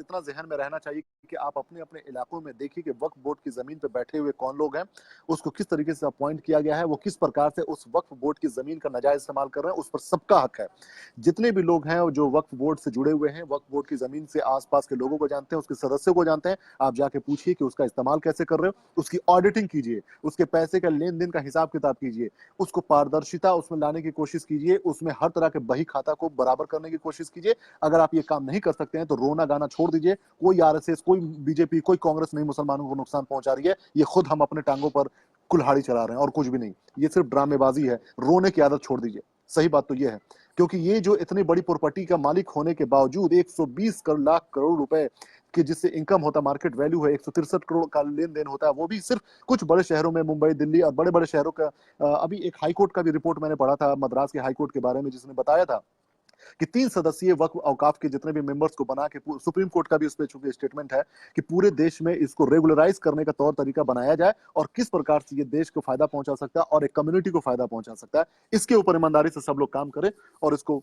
इतना ज़हन में रहना चाहिए कि आप अपने-अपने इलाकों में देखिए कि वक्फ बोर्ड की ज़मीन पे बैठे हुए कौन लोग हैं, उसको किस तरीके से अपॉइंट किया गया है, वो किस प्रकार से उस वक्फ बोर्ड की ज़मीन का नाजायज़ इस्तेमाल कर रहे हैं, उस पर सबका हक है। जितने भी लोग हैं जो वक्फ बोर्ड से जुड़े हुए हैं, वक्फ बोर्ड की ज़मीन से आस-पास के लोगों को जानते हैं, उसके सदस्यों को जानते हैं, आप जाके पूछिए कि उसका इस्तेमाल कैसे कर रहे हो, उसकी ऑडिटिंग कीजिए, उसके पैसे का लेन-देन का हिसाब-किताब कीजिए, उसको पारदर्शिता उसमें लाने की कोशिश कीजिए, उसमें हर तरह के बही खाता को बराबर करने की कोशिश कीजिए। अगर आप ये काम नहीं कर सकते हैं तो रोना-गाना छोड़ दीजिए। कोई आरएसएस, कोई बीजेपी, कोई कांग्रेस नहीं मुसलमानों को नुकसान पहुंचा रही है। ये खुद हम अपने टांगों पर कुल्हाड़ी चला रहे हैं और कुछ भी नहीं। ये सिर्फ ड्रामेबाजी है। रोने की आदत छोड़ दीजिए। सही बात तो ये है, क्योंकि ये जो इतनी बड़ी प्रॉपर्टी का मालिक होने के बावजूद 120 लाख करोड़ रुपए की जिससे इनकम होता, मार्केट वैल्यू है, 163 करोड़ का लेन-देन होता है, वो भी सिर्फ कुछ बड़े शहरों में, मुंबई, दिल्ली और बड़े-बड़े शहरों का। अभी एक हाई कोर्ट का भी रिपोर्ट मैंने पढ़ा था, मद्रास के हाई कोर्ट के बारे में, जिसने बताया था कि 3 सदस्यीय वक्फ औकाफ के जितने भी मेंबर्स को बना के सुप्रीम कोर्ट का भी उस पे चूंकि स्टेटमेंट है कि पूरे देश में इसको रेगुलराइज करने का तौर तरीका बनाया जाए और किस प्रकार से ये देश को फायदा पहुंचा सकता है और एक कम्युनिटी को फायदा पहुंचा सकता है, इसके ऊपर ईमानदारी से सब लोग काम करें और इसको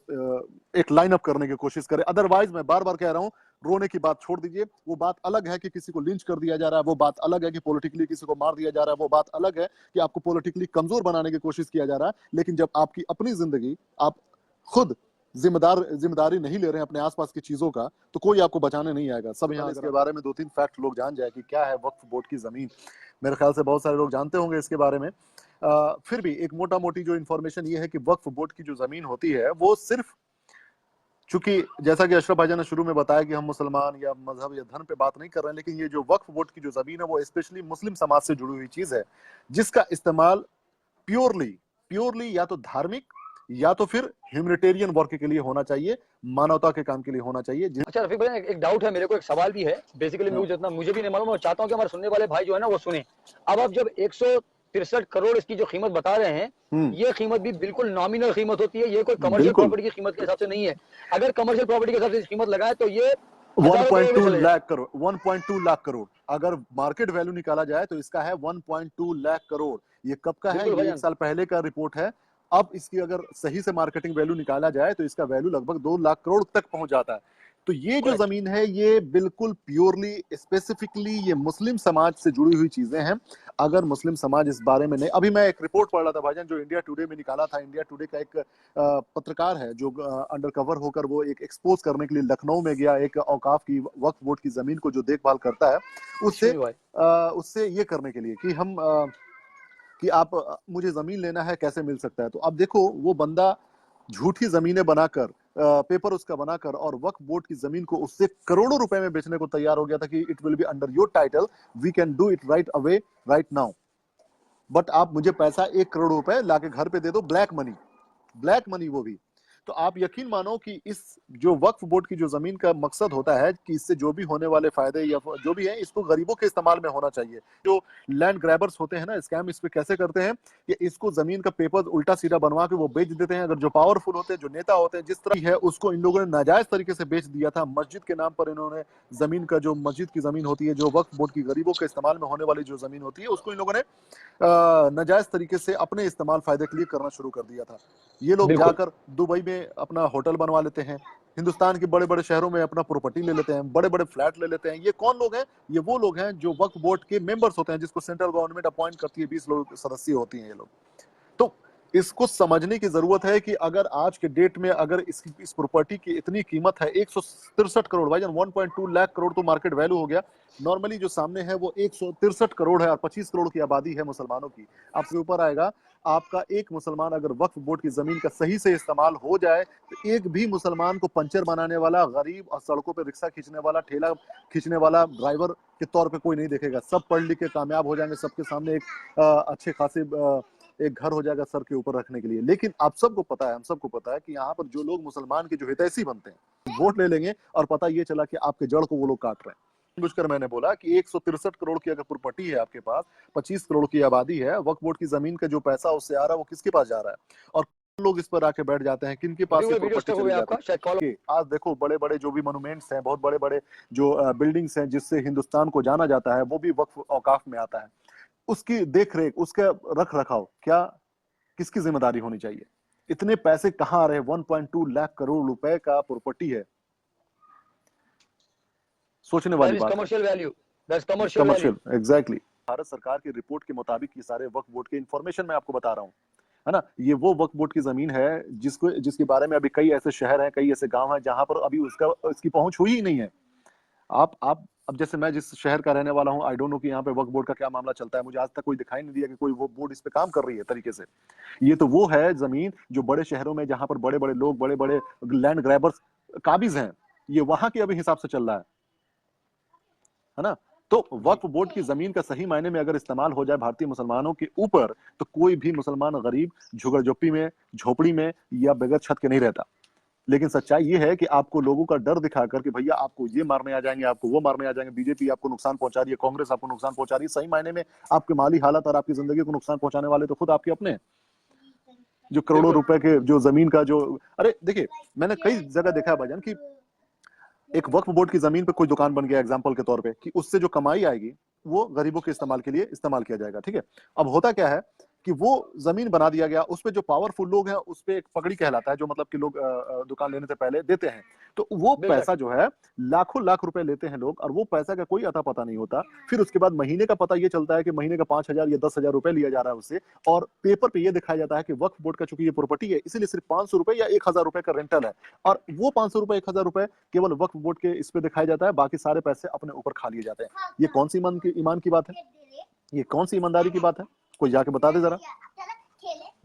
एक लाइन अप करने की कोशिश करें। अदरवाइज मैं बार बार कह रहा हूं, रोने की बात छोड़ दीजिए। वो बात अलग है कि किसी को लिंच कर दिया जा रहा है, वो बात अलग है कि पॉलिटिकली किसी को मार दिया जा रहा है, वो बात अलग है कि आपको पॉलिटिकली कमजोर बनाने की कोशिश किया जा रहा है। लेकिन जब आपकी अपनी जिंदगी, आप खुद जिम्मेदारी नहीं ले रहे हैं अपने आसपास की चीजों का, तो कोई आपको बचाने नहीं आएगा। सब यहाँ इसके बारे में 2-3 फैक्ट लोग जान जाए कि क्या है वक्फ बोर्ड की जमीन। मेरे ख्याल से बहुत सारे लोग जानते होंगे इसके बारे में। फिर भी एक मोटा मोटी जो इन्फॉर्मेशन ये है कि वक्फ बोर्ड की जो जमीन होती है वो सिर्फ, चूंकि जैसा कि अशरफ भाईजान ने शुरू में बताया कि हम मुसलमान या मजहब या धर्म पे बात नहीं कर रहे हैं, लेकिन ये जो वक्फ बोर्ड की जो जमीन है वो स्पेशली मुस्लिम समाज से जुड़ी हुई चीज है, जिसका इस्तेमाल प्योरली प्योरली या तो धार्मिक या तो फिर ह्यूमैनिटेरियन वर्क के लिए होना चाहिए, मानवता के काम के लिए होना चाहिए। अच्छा रफीक भाई, एक डाउट है मेरे को, एक सवाल भी है। बेसिकली मुझे जितना मुझे भी नहीं मालूम, मैं चाहता हूँ कि हमारे सुनने वाले भाई जो है ना वो सुने। अब आप जब 163 करोड़ इसकी जो कीमत बता रहे हैं, ये कीमत भी बिल्कुल नॉमिनल कीमत होती है, ये कोई कमर्शियल प्रॉपर्टी की कीमत के हिसाब से नहीं है। अगर कमर्शियल प्रॉपर्टी के हिसाब से कीमत लगाए तो ये 1.2 लाख करोड़, 1.2 लाख करोड़ अगर मार्केट वैल्यू निकाला जाए तो इसका है 1.2 लाख करोड़। ये कब का है? ये 1 साल पहले का रिपोर्ट है। अब इसकी अगर सही से मार्केटिंग वैल्यू निकाला जाए तो इसका वैल्यू लगभग 2 लाख करोड़ तक पहुंच जाता है। तो ये जो जमीन है ये बिल्कुल प्योरली स्पेसिफिकली ये मुस्लिम समाज से जुड़ी हुई चीजें हैं। अगर मुस्लिम समाज इस बारे में नहीं, अभी मैं एक रिपोर्ट पढ़ रहा था भाईजान जो इंडिया टुडे में निकाला था। इंडिया टुडे का एक पत्रकार है जो अंडर कवर होकर वो एक एक्सपोज करने के लिए लखनऊ में गया, एक औकाफ की वक्फ बोर्ड की जमीन को जो देखभाल करता है, उससे ये करने के लिए कि हम कि आप मुझे जमीन लेना है, कैसे मिल सकता है। तो अब देखो वो बंदा झूठी जमीनें बनाकर, पेपर उसका बनाकर और वक्फ बोर्ड की जमीन को उससे करोड़ों रुपए में बेचने को तैयार हो गया था कि it will be under your title, we can do it right away right now, but आप मुझे पैसा 1 करोड़ रुपए लाके घर पे दे दो, ब्लैक मनी, ब्लैक मनी वो भी। तो आप यकीन मानो कि इस जो वक्फ बोर्ड की जो जमीन का मकसद होता है कि इससे जो भी होने वाले फायदे या जो भी है इसको गरीबों के इस्तेमाल में होना चाहिए। जो लैंड ग्रैबर्स होते हैं ना, स्कैम इस पे कैसे करते हैं कि इसको जमीन का पेपर उल्टा सीधा बनवा के वो बेच देते हैं। अगर जो पावरफुल होते हैं, जो नेता होते हैं, जिस तरह है उसको इन लोगों ने नाजायज तरीके से बेच दिया था। मस्जिद के नाम पर इन्होंने जमीन का, जो मस्जिद की जमीन होती है, जो वक्फ बोर्ड की गरीबों के इस्तेमाल में होने वाली जो जमीन होती है, उसको इन लोगों ने नाजायज तरीके से अपने इस्तेमाल फायदे के लिए करना शुरू कर दिया था। ये लोग जाकर दुबई में अपना होटल बनवा लेते हैं, हिंदुस्तान के बड़े बड़े शहरों में अपना प्रॉपर्टी ले लेते हैं, बड़े बड़े फ्लैट ले लेते हैं। ये कौन लोग हैं? ये वो लोग हैं जो वक्फ बोर्ड के मेंबर्स होते हैं, जिसको सेंट्रल गवर्नमेंट अपॉइंट करती है। 20 लोग सदस्य होती हैं ये लोग। तो इसको समझने की जरूरत है कि अगर आज के डेट में अगर इस प्रॉपर्टी की इतनी कीमत है 163 करोड़, भाईजान 1.2 लाख करोड़ तो मार्केट वैल्यू हो गया। नॉर्मली जो सामने है वो 163 करोड़ है और 25 करोड़ की आबादी है मुसलमानों की। आपसे ऊपर आएगा आपका एक मुसलमान, अगर वक्फ बोर्ड की जमीन का सही से इस्तेमाल हो जाए तो एक भी मुसलमान को पंचर बनाने वाला, गरीब और सड़कों पर रिक्शा खींचने वाला, ठेला खींचने वाला ड्राइवर के तौर पे कोई नहीं देखेगा। सब पढ़ लिख के कामयाब हो जाएंगे, सबके सामने एक अच्छे खासे एक घर हो जाएगा सर के ऊपर रखने के लिए। लेकिन आप सबको पता है, हम सबको पता है कि यहाँ पर जो लोग मुसलमान के जो हितैषी बनते हैं, वोट ले लेंगे और पता ये चला कि आपके जड़ को वो लोग काट रहे हैं। बुझकर मैंने बोला कि 163 करोड़ की अगर प्रॉपर्टी है आपके पास, 25 करोड़ की आबादी है, वक्फ बोर्ड की जमीन का जो पैसा उससे आ रहा है वो किसके पास जा रहा है और लोग इस पर आके बैठ जाते हैं, किनके पास ये प्रॉपर्टी चली जाती है। आज देखो बड़े बड़े जो भी मोन्यूमेंट्स हैं, बहुत बड़े बड़े जो बिल्डिंग्स हैं जिससे हिंदुस्तान को जाना जाता है, वो भी वक्फ औकाफ में आता है। उसकी देख रेख, उसका रख रखाव क्या किसकी जिम्मेदारी होनी चाहिए? इतने पैसे कहां आ रहे हैं? 1.2 लाख करोड़ रुपए का प्रॉपर्टी है। सोचने वाली बात है। Commercial value, that's commercial value. Commercial, exactly. Bharat सरकार की रिपोर्ट के मुताबिक ये सारे वक्फ बोर्ड के इंफॉर्मेशन मैं आपको बता रहा हूँ, है ना। ये वो वक्फ बोर्ड की जमीन है जिसके बारे में अभी कई ऐसे शहर हैं, कई ऐसे गांव हैं जहां पर अभी इसकी पहुंच हुई ही नहीं है। आप अब जैसे मैं जिस शहर का रहने वाला हूं, आई डोंट नो कि यहाँ पे वक्फ बोर्ड का क्या मामला चलता है, मुझे आज तक कोई दिखाई नहीं दिया कि कोई वो बोर्ड इस पे काम कर रही है तरीके से। ये तो वो है जमीन जो बड़े शहरों में, जहां पर बड़े बड़े लोग, बड़े बड़े लैंड ग्रैबर्स काबिज हैं, ये वहां के अभी हिसाब से चल रहा है ना। तो वक्फ बोर्ड की जमीन का सही मायने में अगर इस्तेमाल हो जाए भारतीय मुसलमानों के ऊपर, तो कोई भी मुसलमान गरीब झुग्गी में, झोपड़ी में या बगैर छत के नहीं रहता। लेकिन सच्चाई ये है कि आपको लोगों का डर दिखाकर कि भैया आपको ये मारने आ जाएंगे, आपको वो मारने आ जाएंगे, बीजेपी आपको नुकसान पहुंचा रही है, कांग्रेस आपको नुकसान पहुंचा रही है, सही मायने में आपके माली हालत और आपकी जिंदगी को नुकसान पहुंचाने वाले तो खुद आपके अपने हैं। जो करोड़ों रुपए के जो जमीन का जो, अरे देखिए, मैंने कई जगह देखा है भाईजान कि एक वक्फ बोर्ड की जमीन पे कोई दुकान बन गया एग्जांपल के तौर पे, कि उससे जो कमाई आएगी वो गरीबों के इस्तेमाल के लिए इस्तेमाल किया जाएगा, ठीक है। अब होता क्या है कि वो जमीन बना दिया गया, उस पे जो पावरफुल लोग हैं उस पे एक पगड़ी कहलाता है, जो मतलब कि लोग दुकान लेने से पहले देते हैं, तो वो पैसा जो है लाखों लाख रुपए लेते हैं लोग, और वो पैसा का कोई अता पता नहीं होता। फिर उसके बाद महीने का पता ये चलता है कि महीने का 5,000 या 10,000 रुपए लिया जा रहा है उससे, और पेपर पे ये दिखाया जाता है कि वक्फ बोर्ड का चूंकि ये प्रॉपर्टी है, इसीलिए सिर्फ 500 रुपए या 1,000 रुपए का रेंटल है, और वो 500 रुपए 1,000 रुपए केवल वक्फ बोर्ड के इस पे दिखाया जाता है, बाकी सारे पैसे अपने ऊपर खा लिए जाते हैं। ये कौन सी ईमान की बात है, ये कौन सी ईमानदारी की बात है, कोई जाके बता दे जरा।